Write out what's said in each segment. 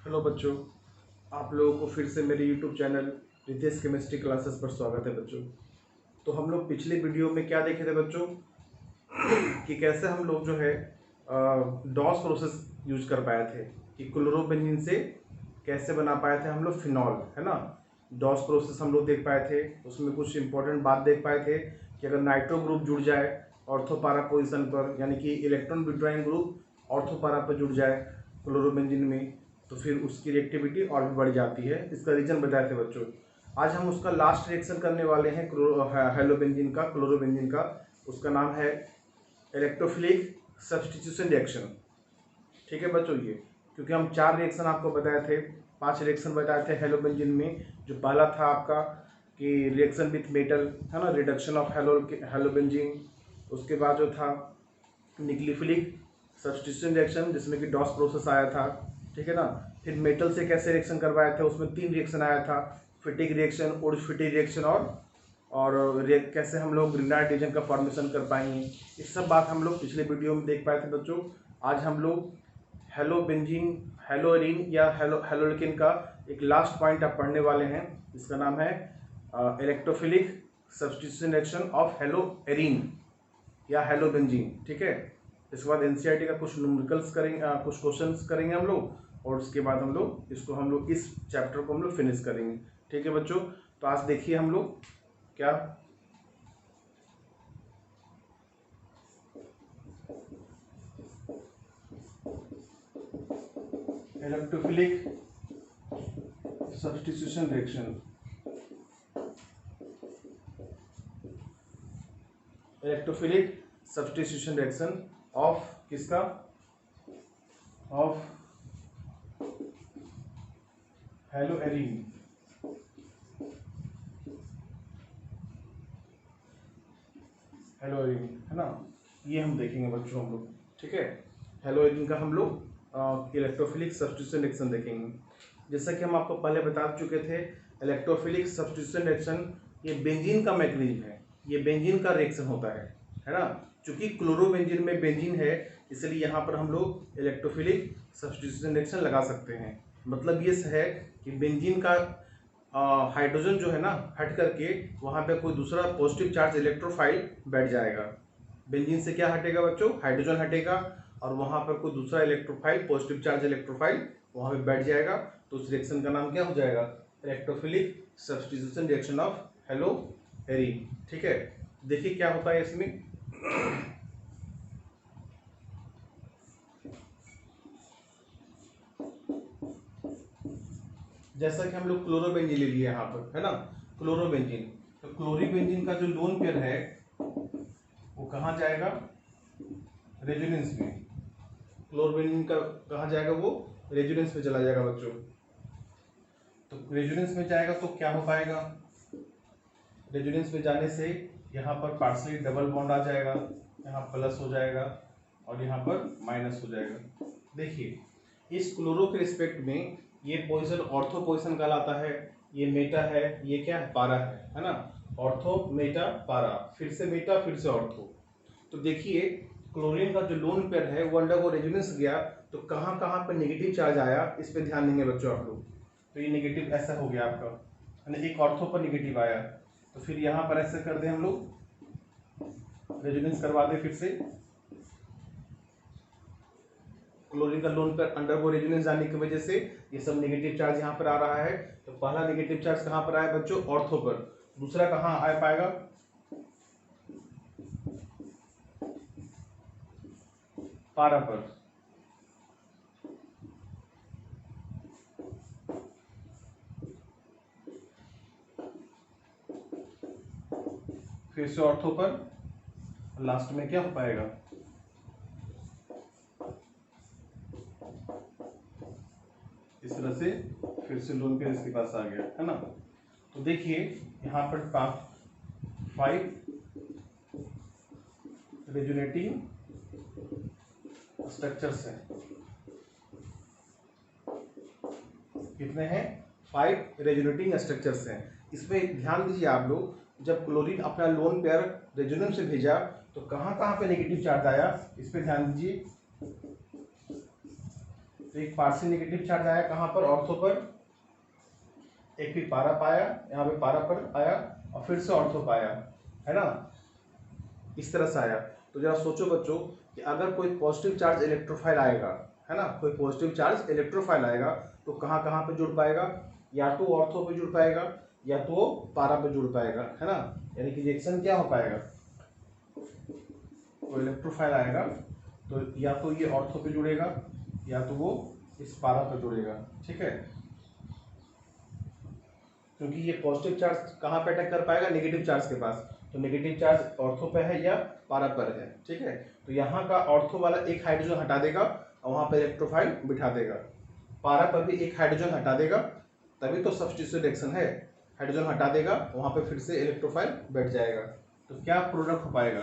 Hello बच्चों, आप लोगों को फिर से मेरे YouTube channel Ritesh chemistry classes पर स्वागत है बच्चों। तो हम लोग पिछले वीडियो में क्या देखे थे बच्चों कि कैसे हम लोग जो है डॉस प्रोसेस यूज कर पाए थे कि क्लोरोबेंजीन से कैसे बना पाए थे हम लोग फिनॉल, है ना। डॉस प्रोसेस हम लोग देख पाए थे, उसमें कुछ इंपॉर्टेंट बात देख पाए थे कि अगर नाइट्रो ग्रुप जुड़ जाए ऑर्थो पारा पोजिशन पर, यानी कि इलेक्ट्रॉन विड्रॉइंग ग्रुप ऑर्थो पारा पर जुड़ जाए क्लोरोबेंजीन में, तो फिर उसकी रिएक्टिविटी और भी बढ़ जाती है। इसका रीजन बताए थे बच्चों। आज हम उसका लास्ट रिएक्शन करने वाले हैं हेलोबेंजीन का, क्लोरोबेंजीन का। उसका नाम है इलेक्ट्रोफिलिक सब्स्टिट्यूशन रिएक्शन। ठीक है बच्चों, ये क्योंकि हम 4 रिएक्शन आपको बताए थे, 5 रिएक्शन बताए थे हेलोबेंजीन में। जो पहला था आपका कि रिएक्शन विथ मेटल, है ना, रिडक्शन ऑफ हेलोबेंजीन। उसके बाद जो था न्यूक्लियोफिलिक सब्स्टिट्यूशन रिएक्शन, जिसमें कि डॉस प्रोसेस आया था, ठीक है ना। फिर मेटल से कैसे रिएक्शन करवाया था, उसमें 3 रिएक्शन आया था, फिटिक रिएक्शन, वुड फिटिक रिएक्शन और कैसे हम लोग ग्रेनाइट रीजन का फॉर्मेशन कर पाएंगे। इस सब बात हम लोग पिछले वीडियो में देख पाए थे बच्चों। आज हम लोग हेलोबेंजीन, हेलोएरीन या हेलोल्किन का एक लास्ट पॉइंट आप पढ़ने वाले हैं। इसका नाम है electrophilic substitution reaction of haloarene या हेलोबेंजीन। ठीक है, इसके बाद एनसीईआरटी का कुछ न्यूमेरिकल्स करेंगे, कुछ क्वेश्चंस करेंगे हम लोग, और उसके बाद हम लोग इस चैप्टर को हम लोग फिनिश करेंगे। ठीक है बच्चों, तो आज देखिए हम लोग क्या electrophilic substitution reaction, electrophilic substitution reaction of किसका, ऑफ हेलोएरीन, हेलोएरीन, है ना। ये हम देखेंगे बच्चों हम लोग। ठीक है, हेलोएरीन का हम लोग इलेक्ट्रोफिलिक सब्स्टिट्यूशन रिएक्शन देखेंगे। जैसा कि हम आपको पहले बता चुके थे, इलेक्ट्रोफिलिक सब्स्टिट्यूशन रिएक्शन ये बेंजीन का मैकेनिज्म है, ये बेंजीन का रिएक्शन होता है ना। चूंकि क्लोरोबेंजीन में बेंजीन है, इसलिए यहाँ पर हम लोग इलेक्ट्रोफिलिक सब्स्टिट्यूशन रिएक्शन लगा सकते हैं। मतलब ये है कि बेंजीन का हाइड्रोजन जो है ना हट करके वहाँ पे कोई दूसरा पॉजिटिव चार्ज इलेक्ट्रोफाइल बैठ जाएगा। बेंजीन से क्या हटेगा बच्चों, हाइड्रोजन हटेगा, और वहाँ पर कोई दूसरा इलेक्ट्रोफाइल, पॉजिटिव चार्ज इलेक्ट्रोफाइल वहाँ पे बैठ जाएगा। तो उस रिएक्शन का नाम क्या हो जाएगा, electrophilic substitution reaction of haloarene. ठीक है, देखिए क्या होता है इसमें। जैसा कि हम लोग क्लोरोबेंजीन ले लिए यहाँ पर, है ना, क्लोरोबेंजीन। तो क्लोरीबेंजीन का जो लोन पेयर है वो कहाँ जाएगा, रेजोनेंस में। क्लोरोबेंजीन का कहाँ जाएगा, वो रेजोनेंस में चला जाएगा बच्चों। तो रेजोनेंस में जाएगा तो क्या हो पाएगा, रेजोनेंस में जाने से यहाँ पर पार्शियली डबल बॉन्ड आ जाएगा, यहाँ प्लस हो जाएगा और यहाँ पर माइनस हो जाएगा। देखिए इस क्लोरो के रिस्पेक्ट में ये पोजीशन ऑर्थो पोजीशन कहलाता है, ये मेटा है, ये क्या है, पारा है ना। ऑर्थो मेटा पारा, फिर से मेटा, फिर से ऑर्थो। तो देखिए क्लोरीन का जो लोन पेयर है वो अंडर को रेजोनेंस गया, तो कहाँ कहाँ पर नेगेटिव चार्ज आया, इस पे ध्यान देंगे बच्चों आप लोग। तो ये नेगेटिव ऐसा हो गया आपका, यानी एक ऑर्थो पर नेगेटिव आया, तो फिर यहाँ पर ऐसे कर दें हम लोग, रेजोनेंस करवा दें फिर से। क्लोरीन का लोन पर अंडर को रेजोनेंस आने की वजह से ये सब नेगेटिव चार्ज यहाँ पर आ रहा है। तो पहला नेगेटिव चार्ज कहाँ पर आया बच्चों, ऑर्थो पर। दूसरा कहाँ आ पाएगा, पारा पर। फिर से ऑर्थो पर, लास्ट में क्या हो पाएगा, इस तरह से फिर से लोन पेयर इसके पास आ गया, है ना। तो देखिए यहाँ पर 5 रेजोनेटिंग स्ट्रक्चर्स हैं। कितने हैं, 5 रेजोनेटिंग स्ट्रक्चर्स हैं। इसमें ध्यान दीजिए आप लोग, जब क्लोरीन अपना लोन पेयर रेजोनेंस से भेजा तो कहाँ कहाँ पे नेगेटिव चार्ज आया, इस पे ध्यान दीजिए। तो एक पार्शियल नेगेटिव चार्ज आया कहाँ पर, ऑर्थो पर, एक भी पारा पाया, यहाँ पे पारा पर आया और फिर से ऑर्थो पाया, है ना, इस तरह से आया। तो जरा सोचो बच्चों कि अगर कोई पॉजिटिव चार्ज इलेक्ट्रोफाइल आएगा, है ना, कोई पॉजिटिव चार्ज इलेक्ट्रोफाइल आएगा तो कहाँ कहाँ पे जुड़ पाएगा, या तो ऑर्थो पे जुड़ पाएगा या तो पारा पे जुड़ पाएगा, है ना, यानी कि रिएक्शन क्या हो पाएगा, तो इलेक्ट्रोफाइल आएगा तो या तो ये ऑर्थो पे जुड़ेगा या तो वो इस पारा पे जुड़ेगा, ठीक है, क्योंकि ये पॉजिटिव चार्ज कहाँ पे अटैक कर पाएगा, नेगेटिव चार्ज के पास, तो नेगेटिव चार्ज ऑर्थो पे है या पारा पर है, ठीक है। तो यहाँ का ऑर्थो वाला एक हाइड्रोजन हटा देगा और वहाँ पर इलेक्ट्रोफाइल बिठा देगा, पारा पर भी एक हाइड्रोजन हटा देगा, तभी तो सब्स्टिट्यूशन रिएक्शन है, हाइड्रोजन हटा देगा वहाँ पे फिर से इलेक्ट्रोफाइल बैठ जाएगा, तो क्या प्रोडक्ट हो पाएगा,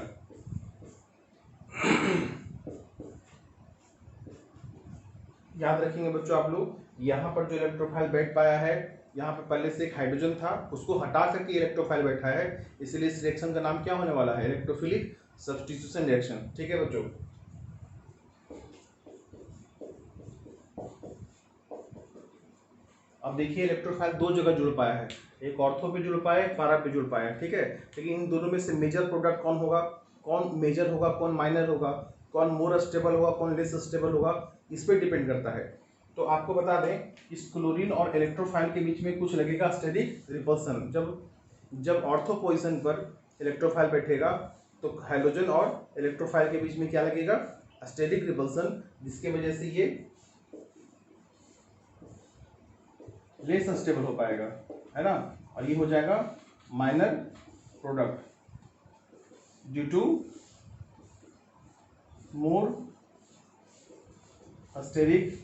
याद रखेंगे बच्चों आप लोग, यहाँ पर जो इलेक्ट्रोफाइल बैठ पाया है, यहाँ पे पहले से एक हाइड्रोजन था उसको हटा करके इलेक्ट्रोफाइल बैठा है, इसलिए इस रिएक्शन का नाम क्या होने वाला है, इलेक्ट्रोफिलिक सब्स्टिट्यूशन रिएक्शन, ठीक है बच्चों। अब देखिए इलेक्ट्रोफाइल दो जगह जुड़ पाया है, एक ऑर्थो पे जुड़ पाया, एक पारा पे जुड़ पाया, ठीक है, लेकिन इन दोनों में से मेजर प्रोडक्ट कौन होगा, कौन मेजर होगा, कौन माइनर होगा, कौन मोर स्टेबल होगा, कौन लेस स्टेबल होगा, इस पर डिपेंड करता है। तो आपको बता दें इस क्लोरीन और इलेक्ट्रोफाइल के बीच में कुछ लगेगा स्टेरिक रिपल्सन, जब ऑर्थो पोजीशन पर इलेक्ट्रोफाइल बैठेगा तो हाइड्रोजन और इलेक्ट्रोफाइल के बीच में क्या लगेगा, स्टेरिक रिपल्सन, जिसके वजह से ये लेस अनस्टेबल हो पाएगा, है ना, और ये हो जाएगा minor product due to more steric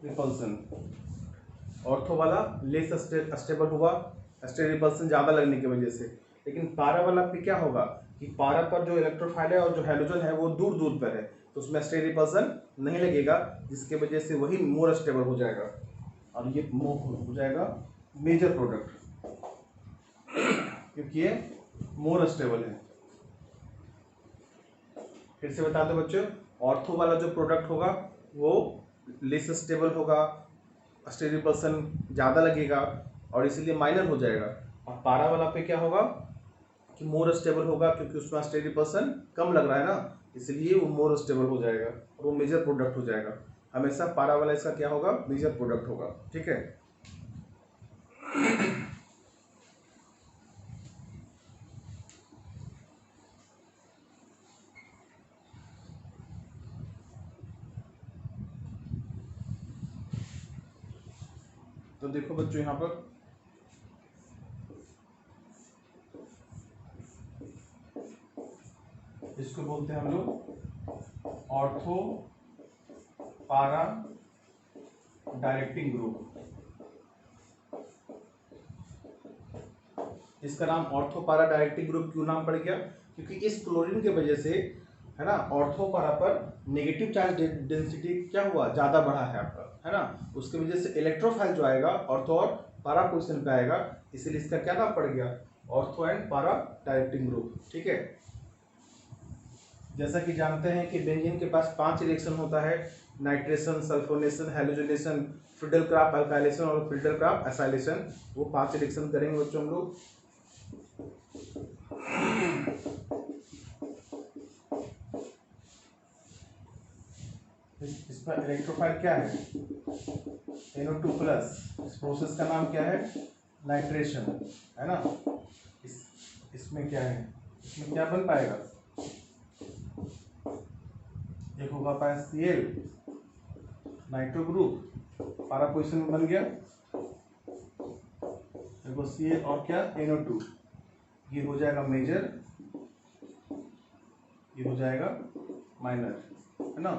repulsion. Ortho वाला लेस स्टेबल हुआ स्टेरिक रिपल्सन ज़्यादा लगने की वजह से, लेकिन पारा वाला पे क्या होगा कि पारा पर जो इलेक्ट्रोफाइल है और जो हाइड्रोजन है वो दूर दूर पर है, तो उसमें स्टेरिक रिपल्सन नहीं लगेगा, जिसके वजह से वही मोर स्टेबल हो जाएगा और ये हो जाएगा मेजर प्रोडक्ट, क्योंकि ये मोर स्टेबल है। फिर से बता दो बच्चों, ऑर्थो वाला जो प्रोडक्ट होगा वो लेस स्टेबल होगा, स्टेरिक रिपल्सन ज़्यादा लगेगा और इसीलिए माइनर हो जाएगा, और पारा वाला पे क्या होगा कि मोर स्टेबल होगा, क्योंकि उसमें स्टेरिक रिपल्सन कम लग रहा है ना, इसलिए वो मोर स्टेबल हो जाएगा और वो मेजर प्रोडक्ट हो जाएगा। हमेशा पारा वाला इसका क्या होगा, मेजर प्रोडक्ट होगा, ठीक है। तो देखो बच्चों यहाँ पर इसको बोलते हैं हम लोग ऑर्थो पारा डायरेक्टिंग ग्रुप। इसका नाम ऑर्थो पारा डायरेक्टिंग ग्रुप क्यों नाम पड़ गया, क्योंकि इस क्लोरीन के वजह से, है ना, ऑर्थो पारा पर नेगेटिव चार्ज डेंसिटी क्या हुआ, ज़्यादा बढ़ा है आपका, है ना, उसकी वजह से इलेक्ट्रोफाइल जो आएगा ऑर्थो और पारा पोजिशन पे आएगा, इसीलिए इसका क्या नाम पड़ गया, ऑर्थो एंड पारा डायरेक्टिंग ग्रुप, ठीक है। जैसा कि जानते हैं कि बेंजीन के पास 5 रिएक्शन होता है, nitration, sulphonation, halogenation, Friedel-craft alkylation और फ्रिडल-क्राफ्ट एसाइलेशन, वो 5 रिएक्शन करेंगे बच्चों हम लोग। इसका इलेक्ट्रोफाइल क्या है, NO2+, इस प्रोसेस का नाम क्या है, नाइट्रेशन, है ना। इसमें क्या है, इसमें क्या बन पाएगा, एक होगा पाया Cl नाइट्रो ग्रुप पारा पोजिशन में बन गया, देखो Cl और क्या NO2, ये हो जाएगा मेजर, ये हो जाएगा माइनर, है ना।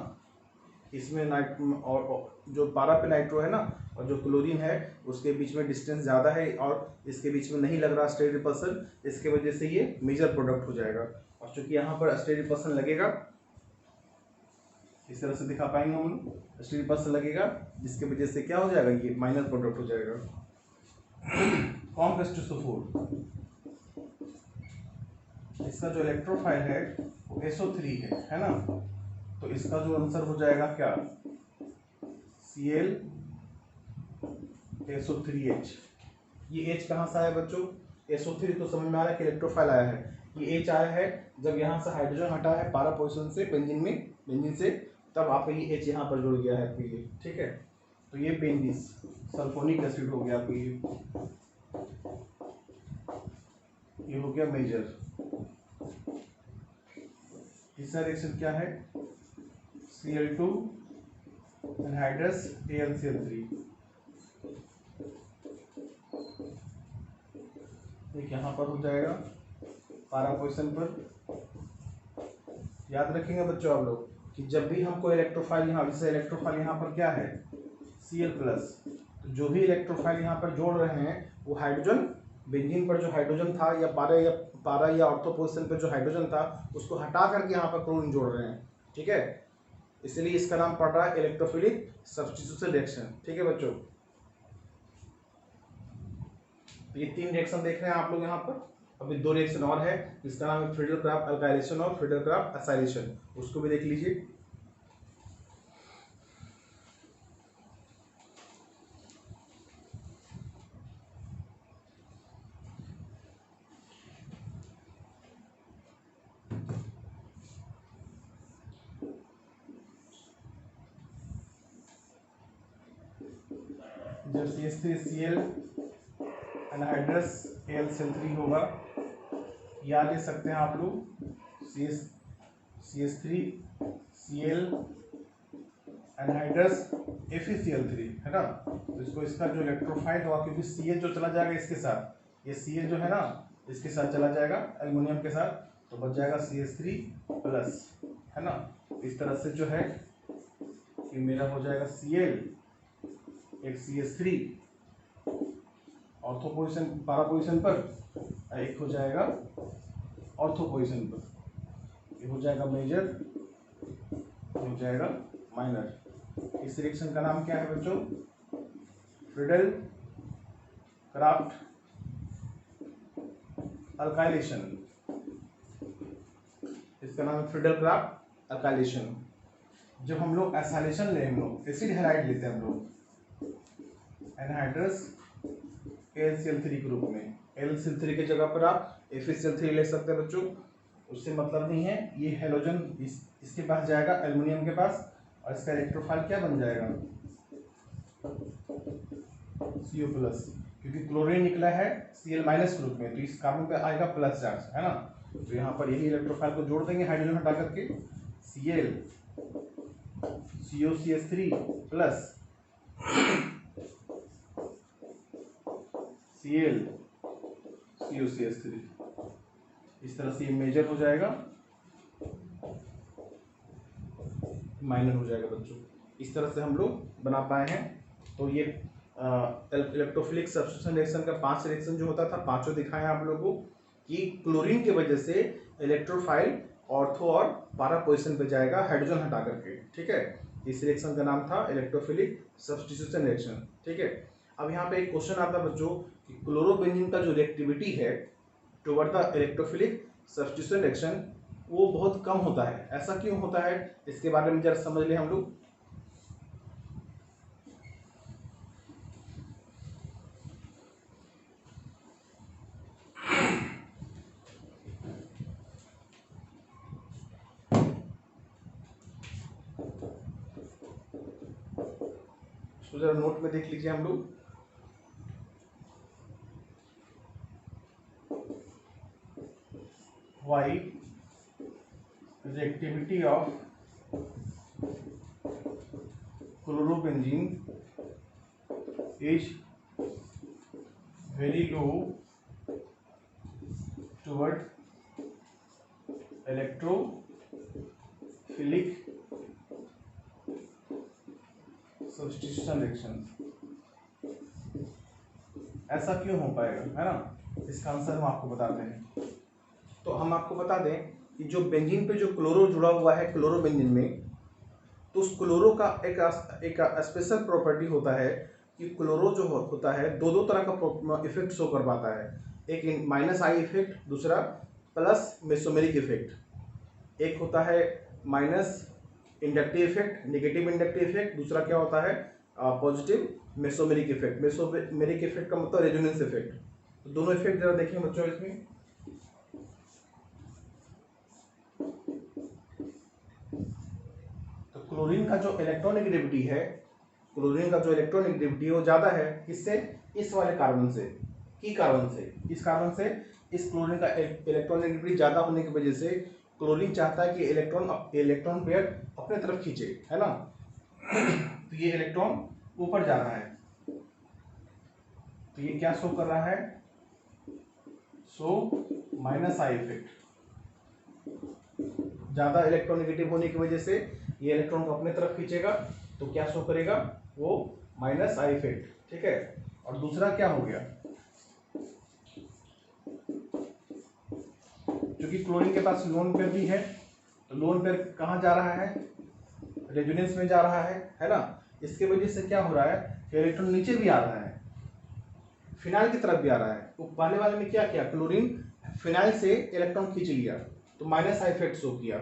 इसमें और जो पारा पे नाइट्रो है ना और जो क्लोरीन है उसके बीच में डिस्टेंस ज़्यादा है और इसके बीच में नहीं लग रहा स्टेरिक रिपल्सन, इसके वजह से ये मेजर प्रोडक्ट हो जाएगा। और चूंकि यहाँ पर स्टेरिक रिपल्सन लगेगा, इस तरह से दिखा पाएंगे हम लोग, स्टेरिक रिपल्सन लगेगा जिसके वजह से क्या हो जाएगा, ये माइनर प्रोडक्ट हो जाएगा। कॉम्प्लेक्स इसका जो इलेक्ट्रोफाइल है वो SO3 है ना, तो इसका जो आंसर हो जाएगा क्या, ClSO3H। ये H कहाँ से आया बच्चों? SO3 तो समझ में आ रहा है कि इलेक्ट्रोफाइल आया है। ये H आया है जब यहाँ से हाइड्रोजन हटा है पारा पोजीशन से बेंजीन से, तब आपका ये H यहाँ पर जुड़ गया है आपको ये, ठीक है। तो ये बेंजीन सल्फोनिक एसिड हो गया आपको ये हो गया मेजर। तीसरा रिएक्शन क्या है? Cl2 anhydrous AlCl3। एक यहाँ पर हो जाएगा पारा पोजीशन पर। याद रखेंगे बच्चों आप लोग कि जब भी हमको इलेक्ट्रोफाइल यहाँ, जैसे इलेक्ट्रोफाइल यहाँ पर क्या है Cl+, तो जो भी इलेक्ट्रोफाइल यहाँ पर जोड़ रहे हैं वो हाइड्रोजन बेंजीन पर जो हाइड्रोजन था या पारा या ऑर्थो पोजीशन पर जो हाइड्रोजन था उसको हटा करके यहाँ पर क्लोरीन जोड़ रहे हैं, ठीक है। इसलिए इसका नाम पड़ रहा है इलेक्ट्रोफिलिक सब्स्टिट्यूशन रिएक्शन, ठीक है बच्चों। ये 3 रिएक्शन देख रहे हैं आप लोग यहाँ पर। अभी 2 रिएक्शन और है, इसका नाम है फ्रीडल-क्राफ्ट अल्काइलेशन और फ्रीडल-क्राफ्ट एसाइलेशन, उसको भी देख लीजिए। जब CH3Cl एनहाइड्रस AlCl3 होगा, या ले सकते हैं आप लोग CH3Cl एनहाइड्रस FeCl3, है ना। तो इसको इसका जो इलेक्ट्रोफाइल होगा, क्योंकि Cl जो चला जाएगा इसके साथ, ये Cl जो है ना इसके साथ चला जाएगा एल्युमिनियम के साथ, तो बच जाएगा CH3+, है ना। इस तरह से जो है कि मेरा हो जाएगा Cl एक CH3 ऑर्थो पोजीशन पारा पोजीशन पर, एक हो जाएगा ऑर्थो पोजीशन पर, ये हो जाएगा मेजर, हो जाएगा माइनर। इस रिएक्शन का नाम क्या है बच्चों? Friedel-Crafts alkylation. इसका नाम है फ्रीडल-क्राफ्ट अल्काइलेशन। जब हम लोग एसाइलेशन ले, हम लोग एसिड हैलाइड लेते हैं हम लोग एनहाइड्रस AlCl3 के रूप में। AlCl3 के जगह पर आप FeCl3 ले सकते हैं बच्चों, उससे मतलब नहीं है। ये हेलोजन इसके पास जाएगा एल्युमिनियम के पास, और इसका इलेक्ट्रोफाइल क्या बन जाएगा? CO+, क्योंकि क्लोरीन निकला है Cl- के रूप में, तो इस कार्बन पे आएगा प्लस चार्ज, है ना। तो यहाँ पर यही इलेक्ट्रोफाइल को जोड़ देंगे हाइड्रोजन हटा करके, Cl COCH3 plus Cl COCH3। इस तरह से ये मेजर हो जाएगा, माइनर हो जाएगा बच्चों। इस तरह से हम लोग बना पाए हैं। तो ये इलेक्ट्रोफिलिक सब्स्टिट्यूशन रिएक्शन का 5 रिएक्शन जो होता था, पांचों दिखाए आप लोगों को कि क्लोरीन की वजह से इलेक्ट्रोफाइल ऑर्थो और पारा पोजीशन पे जाएगा हाइड्रोजन हटा करके, ठीक है। इस रिएक्शन का नाम था इलेक्ट्रोफिलिक सब्स्टिट्यूशन रिएक्शन, ठीक है। अब यहाँ पे एक क्वेश्चन आता है बच्चों कि क्लोरोबेंजीन का जो रिएक्टिविटी है toward the electrophilic substitution reaction वो बहुत कम होता है। ऐसा क्यों होता है, इसके बारे में जरा समझ ले हम लोग। इसको जरा नोट में देख लीजिए हम लोग। Why reactivity of chlorobenzene is very low toward electrophilic substitution reaction। ऐसा क्यों हो पाएगा, है ना। इसका आंसर हम आपको बताते हैं। तो हम आपको बता दें कि जो बेंजीन पे जो क्लोरो जुड़ा हुआ है क्लोरोबेंजीन में, तो उस क्लोरो का एक स्पेशल प्रॉपर्टी होता है कि क्लोरो जो होता है दो तरह का इफेक्ट शो कर पाता है। एक -I इफेक्ट, दूसरा प्लस मेसोमेरिक इफेक्ट। एक होता है minus inductive effect, negative inductive effect, दूसरा क्या होता है positive mesomeric effect. Mesomeric effect का मतलब रेजोनेंस इफेक्ट। तो दोनों इफेक्ट जरा देखें बच्चों इसमें। तो क्लोरीन का जो इलेक्ट्रोनेगेटिविटी है, क्लोरीन का जो इलेक्ट्रोनेगेटिविटी है वो ज़्यादा है किससे? इस वाले कार्बन से, की कार्बन से। इस कार्बन से इस क्लोरीन का इलेक्ट्रोनेगेटिविटी ज़्यादा होने की वजह से क्लोरीन चाहता है कि इलेक्ट्रॉन पेयर अपने तरफ खींचे, है ना। तो ये इलेक्ट्रॉन ऊपर जा रहा है, तो ये क्या शो कर रहा है? सो माइनस आई इफेक्ट। ज़्यादा इलेक्ट्रोनेगेटिव होने की वजह से ये इलेक्ट्रॉन को अपने तरफ खींचेगा, तो क्या शो करेगा? वो माइनस आई इफेक्ट, ठीक है। और दूसरा क्या हो गया? क्योंकि क्लोरीन के पास लोन पेयर भी है, तो लोन पेयर कहाँ जा रहा है? रेजोनेंस में जा रहा है ना। इसके वजह से क्या हो रहा है कि इलेक्ट्रॉन नीचे भी आ रहा है, फिनाइल की तरफ भी आ रहा है। तो पहले वाले में क्या किया? क्लोरीन फिनाइल से इलेक्ट्रॉन खींच लिया, तो माइनस आई इफेक्ट शो किया,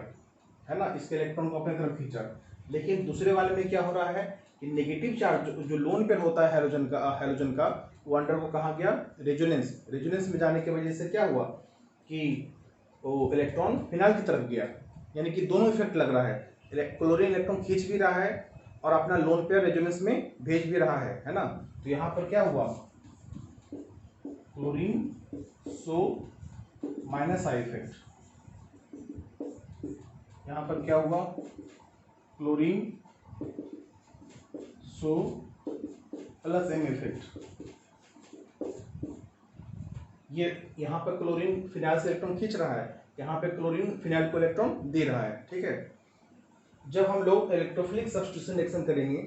है ना, इसके इलेक्ट्रॉन को अपने तरफ खींचा। लेकिन दूसरे वाले में क्या हो रहा है कि नेगेटिव चार्ज जो लोन पेयर होता है हैलोजन का वो अंडर को कहाँ गया? रेजोनेंस में जाने की वजह से क्या हुआ कि वो इलेक्ट्रॉन फिनाइल की तरफ गया। यानी कि दोनों इफेक्ट लग रहा है, क्लोरीन इलेक्ट्रॉन खींच भी रहा है और अपना लोन पेयर रेजोनेंस में भेज भी रहा है ना। तो यहाँ पर क्या हुआ? Chlorine so minus I effect. यहाँ पर क्या हुआ? Chlorine so plus M effect. ये यहाँ पर क्लोरीन फिनाइल से इलेक्ट्रॉन खींच रहा है, यहाँ पे क्लोरीन फिनाइल को इलेक्ट्रॉन दे रहा है, ठीक है। जब हम लोग इलेक्ट्रोफिलिक सब्स्टिट्यूशन रिएक्शन करेंगे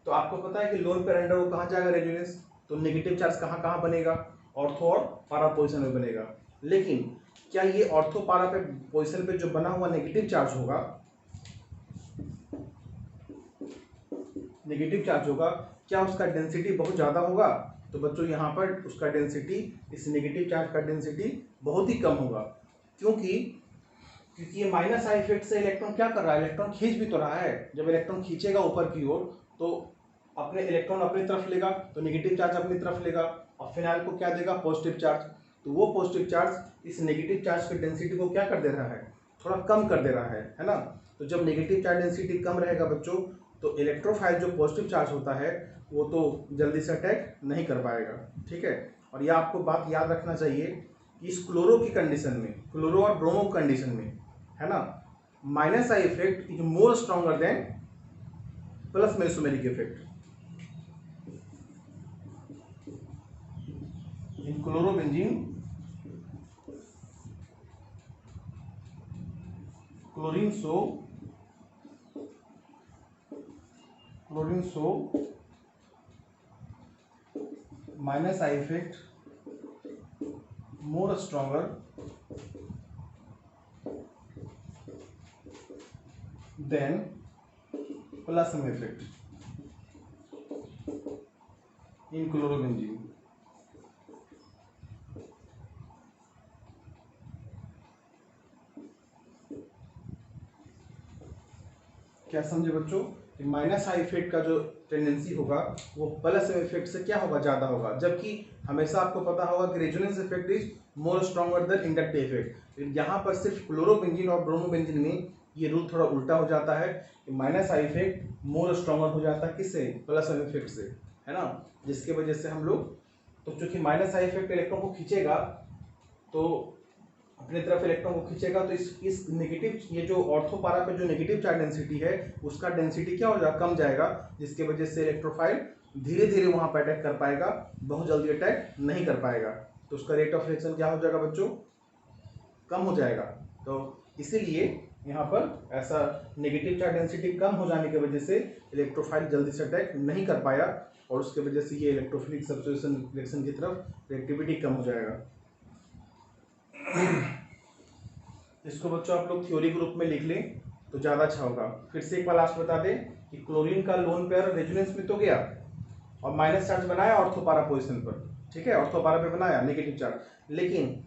तो आपको पता है कि लोन पेयर अंडर वो कहाँ जाएगा? रेजोनेंस। तो नेगेटिव चार्ज कहाँ कहाँ बनेगा? ऑर्थो और पारा पोजिशन में बनेगा। लेकिन क्या ये ऑर्थो पारा पे पोजिशन पे जो बना हुआ नेगेटिव चार्ज होगा, क्या उसका डेंसिटी बहुत ज़्यादा होगा? तो बच्चों यहाँ पर उसका डेंसिटी, इस नेगेटिव चार्ज का डेंसिटी बहुत ही कम होगा। क्योंकि ये माइनस आई इफेक्ट से इलेक्ट्रॉन क्या कर रहा है? इलेक्ट्रॉन खींच भी तो रहा है। जब इलेक्ट्रॉन खींचेगा ऊपर की ओर तो अपने इलेक्ट्रॉन अपनी तरफ लेगा, तो नेगेटिव चार्ज अपनी तरफ लेगा और फिनाइल को क्या देगा? Positive charge. तो वो पॉजिटिव चार्ज इस नेगेटिव चार्ज की डेंसिटी को क्या कर दे रहा है? थोड़ा कम कर दे रहा है ना। तो जब नेगेटिव चार्ज डेंसिटी कम रहेगा बच्चों, तो इलेक्ट्रोफाइल जो पॉजिटिव चार्ज होता है वो तो जल्दी से अटैक नहीं कर पाएगा, ठीक है। और यह आपको बात याद रखना चाहिए कि इस क्लोरो की कंडीशन में, क्लोरो और ब्रोमो कंडीशन में, है ना, minus I effect is more stronger than plus mesomeric effect. In chlorobenzene, chlorine so minus I effect more stronger than plus M effect in chlorobenzene. क्या समझे बच्चों कि माइनस आई इफेक्ट का जो टेंडेंसी होगा वो प्लस एम इफेक्ट से क्या होगा? ज़्यादा होगा। जबकि हमेशा आपको पता होगा कि resonance effect is more stronger then inductive effect. यहाँ पर सिर्फ क्लोरोबेंजीन और ब्रोमोबेंजीन में ये रूल थोड़ा उल्टा हो जाता है कि minus I effect more stronger हो जाता है किससे? प्लस एम इफेक्ट से, है ना। जिसके वजह से हम लोग, तो चूंकि माइनस आई इफेक्ट इलेक्ट्रॉन को खींचेगा, तो अपने तरफ इलेक्ट्रॉन को खींचेगा, तो इस नेगेटिव, ये जो ऑर्थो पारा पे जो नेगेटिव चार्ज डेंसिटी है उसका डेंसिटी क्या हो जाएगा? कम जाएगा। जिसके वजह से इलेक्ट्रोफाइल धीरे धीरे वहां पर अटैक कर पाएगा, बहुत जल्दी अटैक नहीं कर पाएगा। तो उसका रेट ऑफ रिएक्शन क्या हो जाएगा बच्चों? कम हो जाएगा। तो इसीलिए यहाँ पर ऐसा नेगेटिव चार्ज डेंसिटी कम हो जाने की वजह से इलेक्ट्रोफाइल जल्दी से अटैक नहीं कर पाया, और उसके वजह से ये इलेक्ट्रोफिलिक सब्स्टिट्यूशन रिएक्शन की तरफ रिएक्टिविटी कम हो जाएगा। इसको बच्चों आप लोग थ्योरी के रूप में लिख लें तो ज़्यादा अच्छा होगा। फिर से एक बार लास्ट बता दें कि क्लोरीन का लोन पेयर रेजोनेंस में तो गया और माइनस चार्ज बनाया ऑर्थोपारा पोजीशन पर, ठीक है, ऑर्थोपारा पे बनाया नेगेटिव चार्ज, लेकिन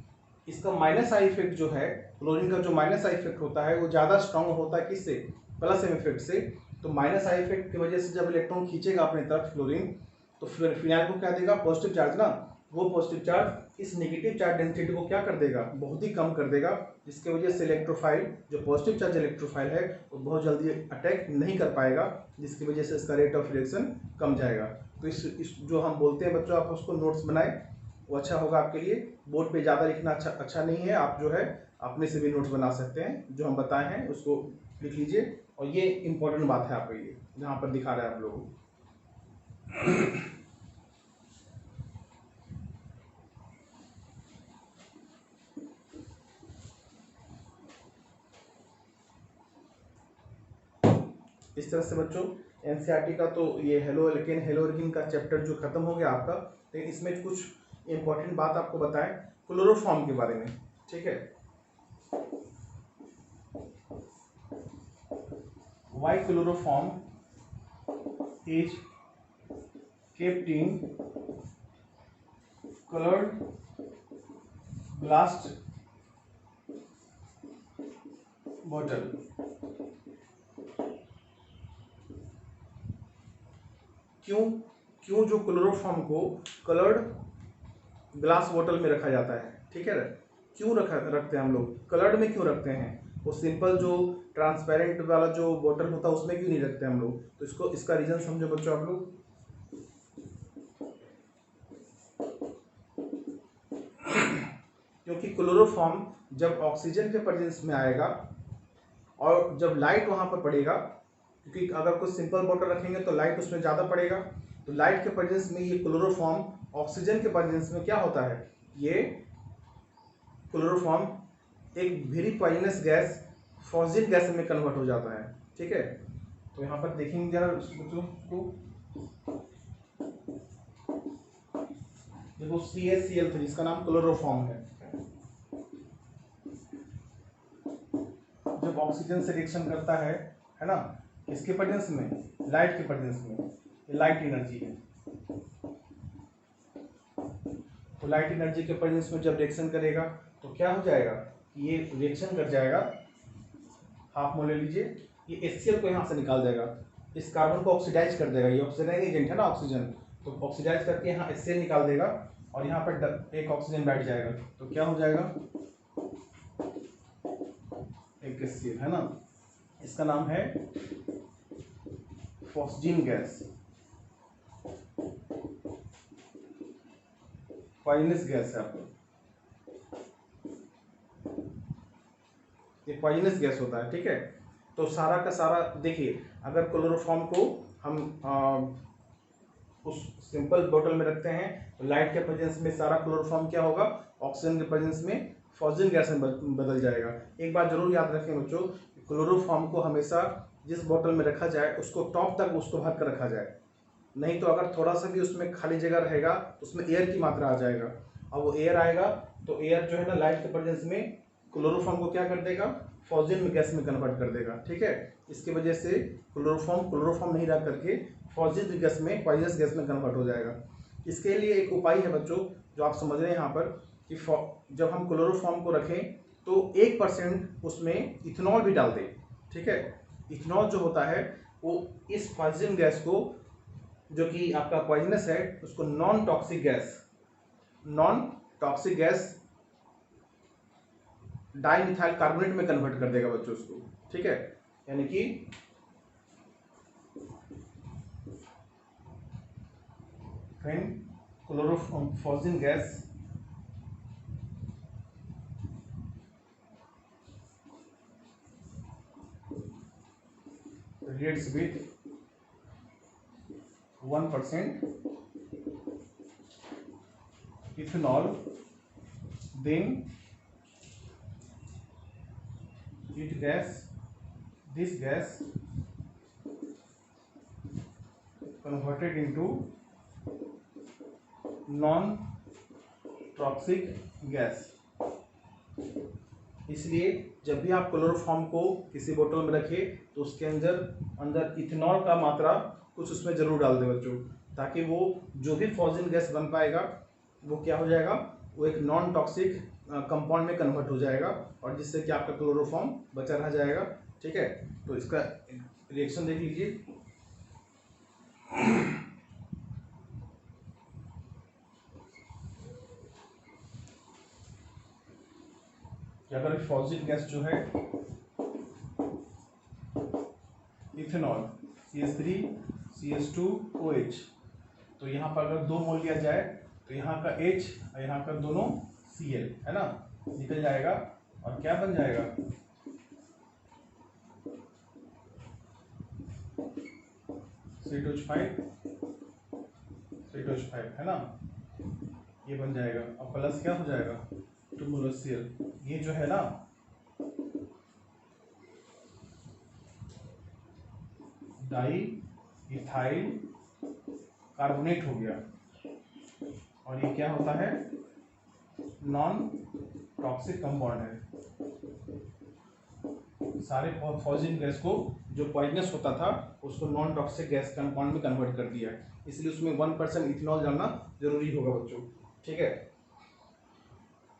इसका माइनस आई इफेक्ट जो है, क्लोरीन का जो माइनस आई इफेक्ट होता है वो ज़्यादा स्ट्रॉन्ग होता है किससे? प्लस एम इफेक्ट से। तो माइनस आई इफेक्ट की वजह से जब इलेक्ट्रॉन खींचेगा अपने तरफ फ्लोरीन, तो फिनाइल को क्या देगा, पॉजिटिव चार्ज ना, वो पॉजिटिव चार्ज इस नेगेटिव चार्ज डेंसिटी को क्या कर देगा, बहुत ही कम कर देगा, जिसकी वजह से इलेक्ट्रोफाइल, जो पॉजिटिव चार्ज इलेक्ट्रोफाइल है, वो बहुत जल्दी अटैक नहीं कर पाएगा, जिसकी वजह से इसका रेट ऑफ रिएक्शन कम जाएगा। तो इस जो हम बोलते हैं बच्चों, आप उसको नोट्स बनाएं, वो अच्छा होगा आपके लिए। बोर्ड पे ज़्यादा लिखना अच्छा नहीं है, आप जो है अपने से भी नोट्स बना सकते हैं, जो हम बताए हैं उसको लिख लीजिए। और ये इंपॉर्टेंट बात है आपके लिए, जहाँ पर दिखा रहा है आप लोगों को। इस तरह से बच्चों एनसीईआरटी का तो ये हेलो एल्केन का चैप्टर जो खत्म हो गया आपका, लेकिन इसमें कुछ इंपॉर्टेंट बात आपको बताएं क्लोरोफॉर्म के बारे में, ठीक है। Why chloroform is kept in colored glass bottle। क्यों जो क्लोरोफॉर्म को कलर्ड ग्लास बोतल में रखा जाता है, ठीक है। क्यों रखते हैं हम लोग, कलर्ड में क्यों रखते हैं, वो सिंपल जो ट्रांसपेरेंट वाला जो बोतल होता है उसमें क्यों नहीं रखते हम लोग, तो इसका रीजन समझो बच्चों आप लोग। क्योंकि क्लोरोफॉर्म जब ऑक्सीजन के प्रेजेंस में आएगा और जब लाइट वहाँ पर पड़ेगा, क्योंकि अगर कोई सिंपल बॉटल रखेंगे तो लाइट उसमें ज़्यादा पड़ेगा, तो लाइट के प्रेजेंस में ये क्लोरोफॉर्म ऑक्सीजन के प्रेजेंस में क्या होता है, ये क्लोरोफॉर्म एक very poisonous gas phosgene gas में कन्वर्ट हो जाता है, ठीक है। तो यहाँ पर देखेंगे जरा बच्चों को, देखो CaCl3 इसका नाम क्लोरोफॉर्म है। जब ऑक्सीजन से रिएक्शन करता है ना, किसके प्रेजेंस में, लाइट के प्रेजेंस में, ये लाइट एनर्जी है। तो लाइट एनर्जी के प्रेजेंस में जब रिएक्शन करेगा तो क्या हो जाएगा, ये रिएक्शन कर जाएगा, हाफ मोल ले लीजिए, ये HCl को यहाँ से निकाल देगा, इस कार्बन को ऑक्सीडाइज कर देगा, ये ऑक्सीडाइज एजेंट है ना ऑक्सीजन, तो ऑक्सीडाइज करके यहाँ HCl निकाल देगा और यहाँ पर एक ऑक्सीजन बैठ जाएगा, तो क्या हो जाएगा, एक HCl है ना, इसका नाम है फॉस्जिन गैस, पॉइजनस गैस है आपको, ये पॉइजनस गैस होता है, ठीक है। तो सारा का सारा देखिए, अगर क्लोरोफॉर्म को हम उस सिंपल बोतल में रखते हैं तो लाइट के प्रेजेंस में सारा क्लोरोफॉर्म क्या होगा, ऑक्सीजन के प्रेजेंस में फॉस्जिन गैस में बदल जाएगा। एक बात जरूर याद रखें बच्चों, क्लोरोफॉर्म को हमेशा जिस बोतल में रखा जाए उसको टॉप तक उसको भर कर रखा जाए, नहीं तो अगर थोड़ा सा भी उसमें खाली जगह रहेगा उसमें एयर की मात्रा आ जाएगा, और वो एयर आएगा तो एयर जो है ना लाइट के प्रेजेंस में क्लोरोफॉर्म को क्या कर देगा, फॉस्जिन गैस में कन्वर्ट कर देगा, ठीक है। इसकी वजह से क्लोरोफॉर्म नहीं रख करके फॉस्जिन गैस में, पॉइजनस गैस में कन्वर्ट हो जाएगा। इसके लिए एक उपाय है बच्चों, जो आप समझ रहे हैं यहाँ पर, कि जब हम क्लोरोफॉर्म को रखें तो 1% उसमें इथेनॉल भी डाल दें, ठीक है। इथेनॉल जो होता है वो इस फॉस्जिन गैस को, जो कि आपका पॉइजनस है, उसको non toxic gas dimethyl carbonate में कन्वर्ट कर देगा बच्चों उसको, ठीक है। यानी कि क्लोरोफॉस्जिन gas reacts with 1% ethanol, then this gas converted into non-toxic gas. इसलिए जब भी आप क्लोरोफॉर्म को किसी बोतल में रखें तो उसके अंदर इथेनॉल का मात्रा कुछ उसमें जरूर डाल दें बच्चों, ताकि वो जो भी फॉस्जिन गैस बन पाएगा वो क्या हो जाएगा, वो एक नॉन टॉक्सिक कंपाउंड में कन्वर्ट हो जाएगा, और जिससे कि आपका क्लोरोफॉर्म बचा रह जाएगा, ठीक है। तो इसका रिएक्शन देख लीजिए। अगर फॉजिल गैस जो है इथेनॉल CH3CH2OH, तो यहाँ पर अगर 2 मोल लिया जाए तो यहाँ का H और यहाँ का दोनों Cl है ना, निकल जाएगा और क्या बन जाएगा, C2H5 है ना, ये बन जाएगा और प्लस क्या हो जाएगा 2 मोल Cl। ये जो है ना डाई इथाइल कार्बोनेट हो गया, और ये क्या होता है, नॉन टॉक्सिक कंपाउंड है। सारे फॉजिल गैस को जो पॉइजनस होता था उसको नॉन टॉक्सिक गैस कंपाउंड में कन्वर्ट कर दिया है, इसलिए उसमें 1% इथेनॉल डालना जरूरी होगा बच्चों, ठीक है।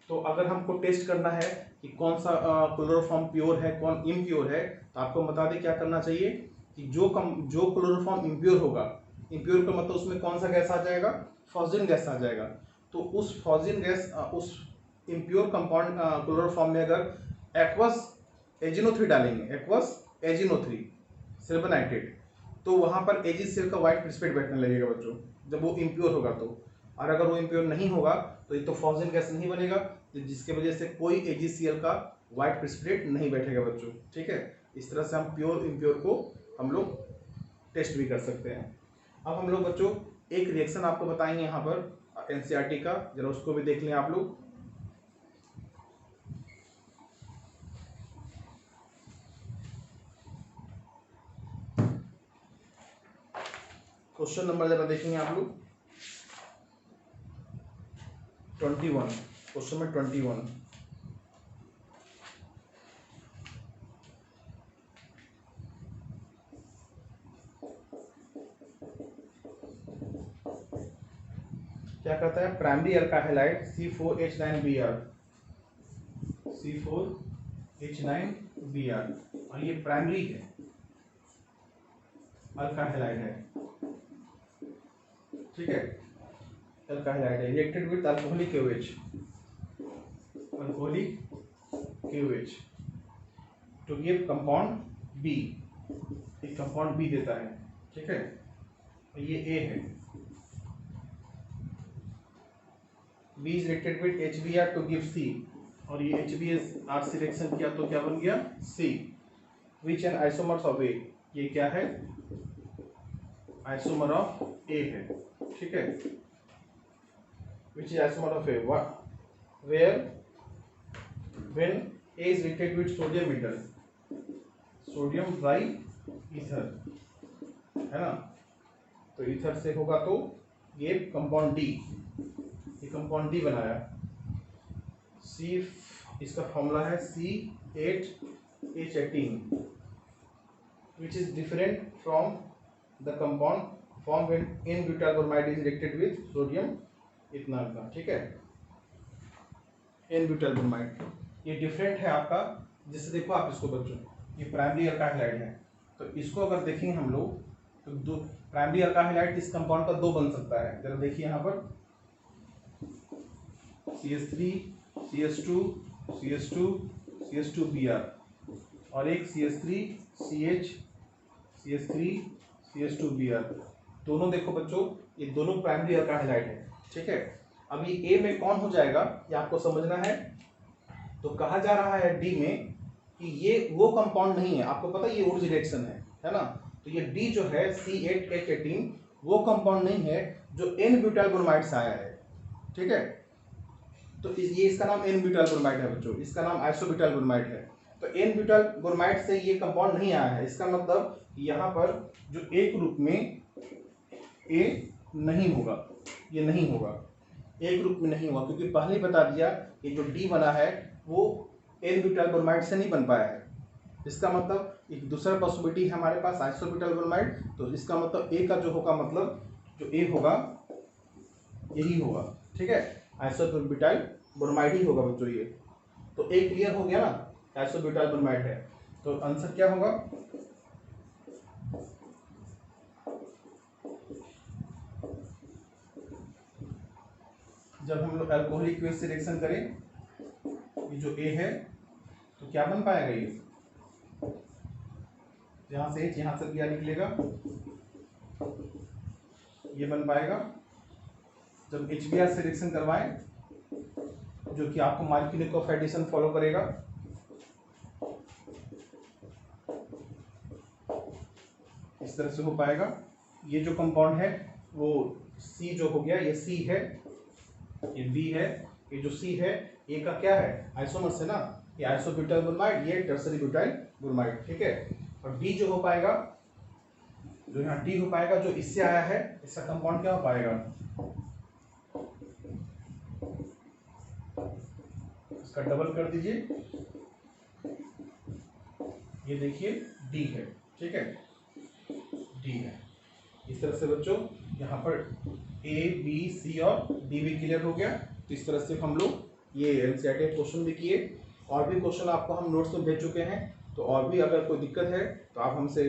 तो अगर हमको टेस्ट करना है कि कौन सा क्लोरोफॉर्म प्योर है कौन इम्प्योर है, तो आपको बता दें क्या करना चाहिए कि जो क्लोरोफॉर्म इम्प्योर होगा, इम्प्योर का मतलब उसमें कौन सा गैस आ जाएगा, फॉजिल गैस आ जाएगा। तो उस फॉजिल गैस उस इम्प्योर कंपाउंड क्लोरोफॉर्म में अगर एक्वस एजिनो3 डालेंगे, एक्वस एजिनो3 सिल्वर नाइट्रेट, तो वहाँ पर एजिस का व्हाइट प्रिसिपिटेट बैठने लगेगा बच्चों, जब वो इम्प्योर होगा तो। और अगर वो इम्प्योर नहीं होगा तो ये तो फॉजिल गैस नहीं बनेगा, जिसके वजह से कोई एजीसीएल का व्हाइट प्रिसिपिटेट नहीं बैठेगा बच्चों, ठीक है। इस तरह से हम प्योर इम्प्योर को हम लोग टेस्ट भी कर सकते हैं। अब हम लोग बच्चों एक रिएक्शन आपको बताएंगे यहाँ पर एनसीईआरटी का, जरा उसको भी देख लें आप लोग। क्वेश्चन नंबर जरा देखेंगे आप लोग 21, क्वेश्चन नंबर 21। क्या कहता है, प्राइमरी अल्काहलाइड C4H9Br, C4H9Br, और ये प्राइमरी है अल्काहलाइड है, ठीक है, अल्काहलाइड है, reacted with alcoholic KOH, alcoholic KOH to give compound B, एक कंपाउंड B देता है, ठीक है। ये A है, B is reacted with HBr to give C, और ये HBr से रिएक्शन किया तो क्या बन गया C, which an isomers of A, ये क्या है, आइसोमर ऑफ A है, ठीक है, which is isomer of A, where when A is reacted with sodium metal, sodium try ether है ना, तो ईथर से होगा तो ये कंपाउंड D, ये कंपाउंड D बनाया, C, इसका फॉर्मूला है C8H18, which is different from the compound formed when n-butyl bromide is reacted with sodium ethanol का, ठीक है, n-butyl bromide ये डिफरेंट है आपका। जैसे देखो आप इसको बच्चों, ये प्राइमरी अल्काहलाइड है, तो इसको अगर देखेंगे हम लोग तो दो प्राइमरी अल्काहलाइड इस कंपाउंड का 2 बन सकता है, जरा देखिए यहाँ पर CH3 CH2 CH2 CH2Br, और एक CH3 CH CH3 CH2Br, दोनों देखो बच्चों ये दोनों प्राइमरी अल्काहलाइड है, ठीक है। अभी ए में कौन हो जाएगा ये आपको समझना है। तो कहा जा रहा है डी में कि ये वो कंपाउंड नहीं है, आपको पता है ये ओरिजिन रिएक्शन है ना, तो ये डी जो है C8H18 वो कंपाउंड नहीं है जो n-ब्यूटाइल ब्रोमाइड से आया है, ठीक है। तो ये इसका नाम n-ब्यूटाइल ब्रोमाइड है बच्चों, इसका नाम आइसोब्यूटाइल ब्रोमाइड है। तो n-ब्यूटाइल ब्रोमाइड से ये कंपाउंड नहीं आया है, इसका मतलब यहाँ पर जो एक ग्रुप में A नहीं होगा, ये नहीं होगा, एक ग्रुप में नहीं होगा, क्योंकि पहले ही बता दिया कि जो D बना है वो n-ब्यूटाइल ब्रोमाइड से नहीं बन पाया है। इसका मतलब एक दूसरा पॉसिबिलिटी है हमारे पास आइसोब्यूटाइल ब्रोमाइड, तो इसका मतलब A का जो होगा, मतलब जो A होगा यही होगा, ठीक है, आइसोब्यूटाइल ब्रोमाइड ही होगा बच्चों ये। तो A क्लियर हो गया ना, आइसोब्यूटाइल ब्रोमाइड है, तो आंसर क्या होगा, जब हम लोग अल्कोहलिक बेस से रिएक्शन करें, ये जो ए है तो क्या बन पाएगा, ये यहाँ से H, यहाँ से क्या निकलेगा, ये बन पाएगा। जब HBr से रिएक्शन करवाएं, जो कि आपको मार्किनिक ऑफ एडिशन फॉलो करेगा, इस तरह से हो पाएगा। ये जो कंपाउंड है वो C जो हो गया, ये C है, ये B है, ये जो C है A का क्या है, आइसोमर से ना, ये आइसोब्यूटाइल ब्रोमाइड, ये टर्सरी ब्यूटाइल ब्रोमाइड, ठीक है। और D जो हो पाएगा, जो यहाँ D हो पाएगा, जो इससे आया है, इसका कंपाउंड क्या हो पाएगा, इसका डबल कर दीजिए, ये देखिए D है, ठीक है, D है। इस तरह से बच्चों यहाँ पर A, B, C और D भी क्लियर हो गया। तो इस तरह से हम लोग ये एनसीईआरटी क्वेश्चन भी किए, और भी क्वेश्चन आपको हम नोट्स में भेज चुके हैं। तो और भी अगर कोई दिक्कत है तो आप हमसे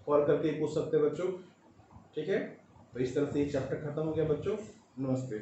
कॉल करके पूछ सकते हैं बच्चों, ठीक है। तो इस तरह से ये चैप्टर खत्म हो गया बच्चों, नमस्ते।